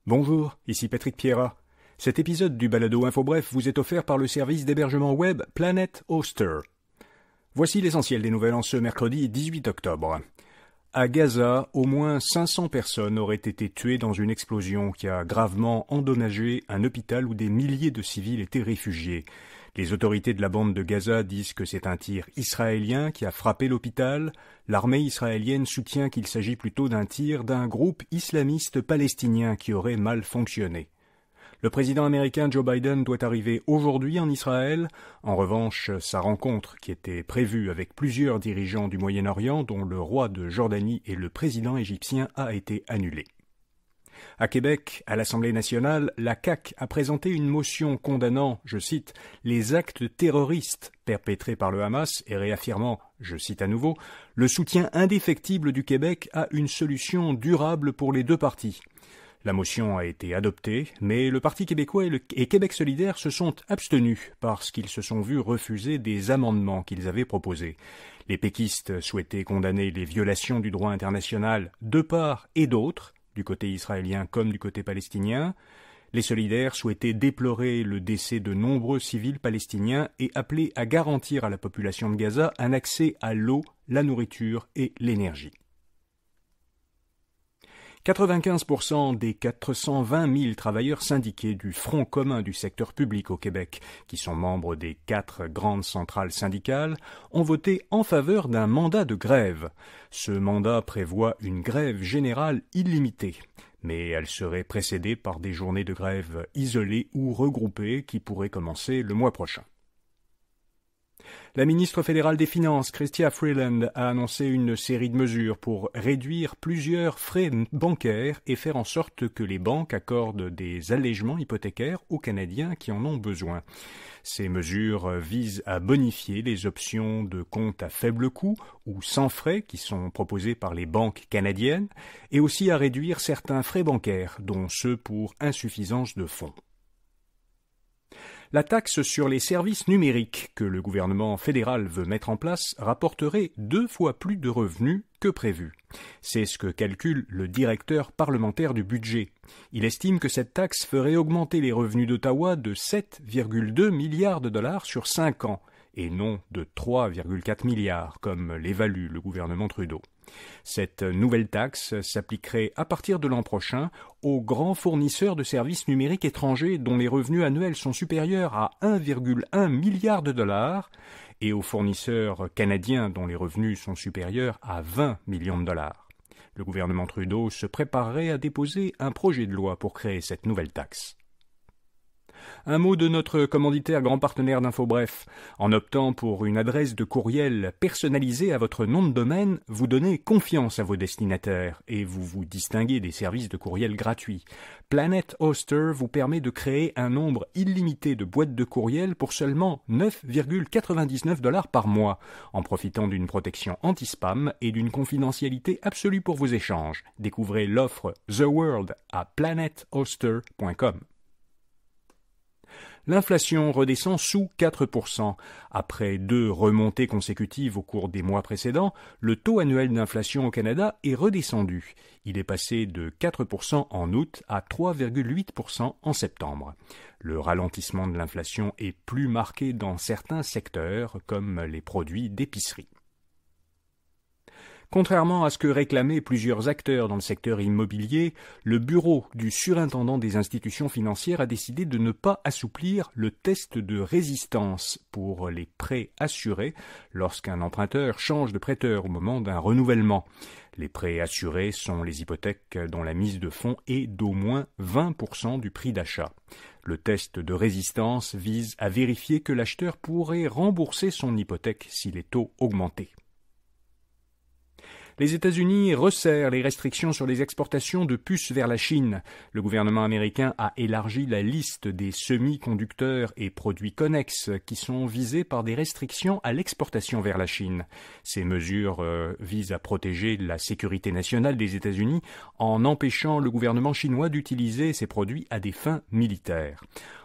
Bonjour, ici Patrick Pierrat. Cet épisode du Balado InfoBref vous est offert par le service d'hébergement web Planet Hoster. Voici l'essentiel des nouvelles en ce mercredi 18 octobre. À Gaza, au moins 500 personnes auraient été tuées dans une explosion qui a gravement endommagé un hôpital où des milliers de civils étaient réfugiés. Les autorités de la bande de Gaza disent que c'est un tir israélien qui a frappé l'hôpital. L'armée israélienne soutient qu'il s'agit plutôt d'un tir d'un groupe islamiste palestinien qui aurait mal fonctionné. Le président américain Joe Biden doit arriver aujourd'hui en Israël. En revanche, sa rencontre, qui était prévue avec plusieurs dirigeants du Moyen-Orient, dont le roi de Jordanie et le président égyptien, a été annulée. À Québec, à l'Assemblée nationale, la CAQ a présenté une motion condamnant, je cite, « les actes terroristes perpétrés par le Hamas » et réaffirmant, je cite à nouveau, « le soutien indéfectible du Québec à une solution durable pour les deux parties ». La motion a été adoptée, mais le Parti québécois et Québec solidaire se sont abstenus parce qu'ils se sont vus refuser des amendements qu'ils avaient proposés. Les péquistes souhaitaient condamner les violations du droit international de part et d'autre, du côté israélien comme du côté palestinien. Les solidaires souhaitaient déplorer le décès de nombreux civils palestiniens et appeler à garantir à la population de Gaza un accès à l'eau, la nourriture et l'énergie. 95% des 420 000 travailleurs syndiqués du Front commun du secteur public au Québec, qui sont membres des 4 grandes centrales syndicales, ont voté en faveur d'un mandat de grève. Ce mandat prévoit une grève générale illimitée, mais elle serait précédée par des journées de grève isolées ou regroupées qui pourraient commencer le mois prochain. La ministre fédérale des Finances, Chrystia Freeland, a annoncé une série de mesures pour réduire plusieurs frais bancaires et faire en sorte que les banques accordent des allègements hypothécaires aux Canadiens qui en ont besoin. Ces mesures visent à bonifier les options de compte à faible coût ou sans frais qui sont proposées par les banques canadiennes et aussi à réduire certains frais bancaires, dont ceux pour insuffisance de fonds. La taxe sur les services numériques que le gouvernement fédéral veut mettre en place rapporterait 2 fois plus de revenus que prévu. C'est ce que calcule le directeur parlementaire du budget. Il estime que cette taxe ferait augmenter les revenus d'Ottawa de 7,2 milliards de dollars sur 5 ans, et non de 3,4 milliards, comme l'évalue le gouvernement Trudeau. Cette nouvelle taxe s'appliquerait à partir de l'an prochain aux grands fournisseurs de services numériques étrangers dont les revenus annuels sont supérieurs à 1,1 milliard de dollars et aux fournisseurs canadiens dont les revenus sont supérieurs à 20 millions de dollars. Le gouvernement Trudeau se préparerait à déposer un projet de loi pour créer cette nouvelle taxe. Un mot de notre commanditaire grand partenaire d'InfoBref. En optant pour une adresse de courriel personnalisée à votre nom de domaine, vous donnez confiance à vos destinataires et vous vous distinguez des services de courriel gratuits. Planet Hoster vous permet de créer un nombre illimité de boîtes de courriel pour seulement 9,99 $ par mois, en profitant d'une protection anti-spam et d'une confidentialité absolue pour vos échanges. Découvrez l'offre The World à planethoster.com. L'inflation redescend sous 4%. Après 2 remontées consécutives au cours des mois précédents, le taux annuel d'inflation au Canada est redescendu. Il est passé de 4% en août à 3,8% en septembre. Le ralentissement de l'inflation est plus marqué dans certains secteurs, comme les produits d'épicerie. Contrairement à ce que réclamaient plusieurs acteurs dans le secteur immobilier, le bureau du surintendant des institutions financières a décidé de ne pas assouplir le test de résistance pour les prêts assurés lorsqu'un emprunteur change de prêteur au moment d'un renouvellement. Les prêts assurés sont les hypothèques dont la mise de fonds est d'au moins 20% du prix d'achat. Le test de résistance vise à vérifier que l'acheteur pourrait rembourser son hypothèque si les taux augmentaient. Les États-Unis resserrent les restrictions sur les exportations de puces vers la Chine. Le gouvernement américain a élargi la liste des semi-conducteurs et produits connexes qui sont visés par des restrictions à l'exportation vers la Chine. Ces mesures visent à protéger la sécurité nationale des États-Unis en empêchant le gouvernement chinois d'utiliser ces produits à des fins militaires.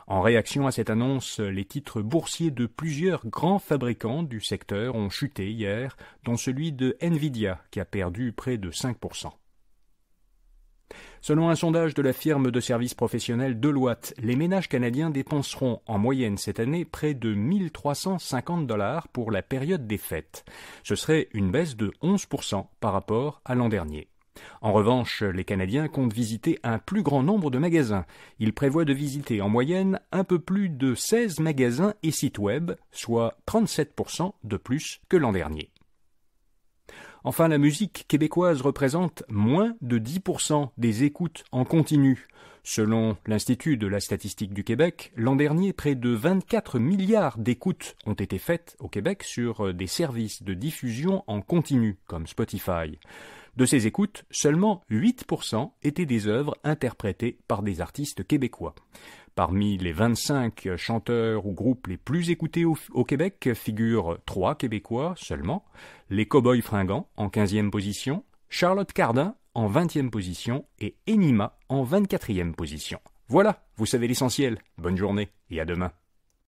En réaction à cette annonce, les titres boursiers de plusieurs grands fabricants du secteur ont chuté hier, dont celui de Nvidia, qui a perdu près de 5%. Selon un sondage de la firme de services professionnels Deloitte, les ménages canadiens dépenseront en moyenne cette année près de 1 350 $ pour la période des fêtes. Ce serait une baisse de 11% par rapport à l'an dernier. En revanche, les Canadiens comptent visiter un plus grand nombre de magasins. Ils prévoient de visiter en moyenne un peu plus de 16 magasins et sites web, soit 37% de plus que l'an dernier. Enfin, la musique québécoise représente moins de 10% des écoutes en continu. Selon l'Institut de la statistique du Québec, l'an dernier, près de 24 milliards d'écoutes ont été faites au Québec sur des services de diffusion en continu, comme Spotify. De ces écoutes, seulement 8% étaient des œuvres interprétées par des artistes québécois. Parmi les 25 chanteurs ou groupes les plus écoutés au Québec figurent 3 Québécois seulement, les Cowboys Fringants en 15e position, Charlotte Cardin en 20e position et Enima en 24e position. Voilà, vous savez l'essentiel. Bonne journée et à demain.